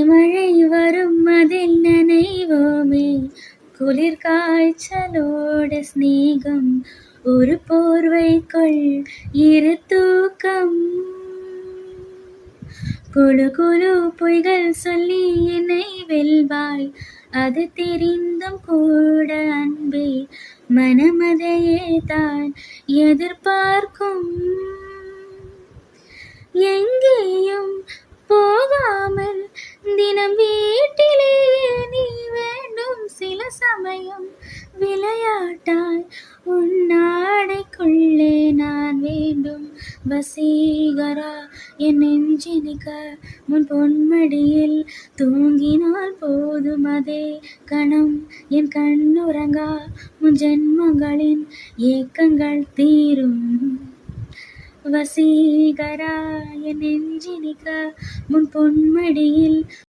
மழை வரும் அதில் நனைவோமே, குளிர் காய்ச்சலோட ஸ்நேகம், ஒரு போர்வைக்குள் இரு தூக்கம். குழு குழு பொய்கள் சொல்லி என்னை வெல்வாய், அது தெரிந்தும் கூட அன்பே, மனமதையே தான் எதிர்பார்க்கும். எங்கேயும் போகாமல் தினம் வீட்டிலேயே நீ வேண்டும். சில சமயம் விளையாட்டாய் உன்னாடைக்குள்ளே நான் வேண்டும். வசீகரா, என் நெஞ்சினிக்க முன் பொன்மடியில் தூங்கினால் போதும். அதே கணம் என் கண்ணுறங்கா, முன் ஜென்மங்களின் ஏக்கங்கள் தீரும். வசீகரா, என் நெஞ்சினிக்க முன் பொன்மடியில்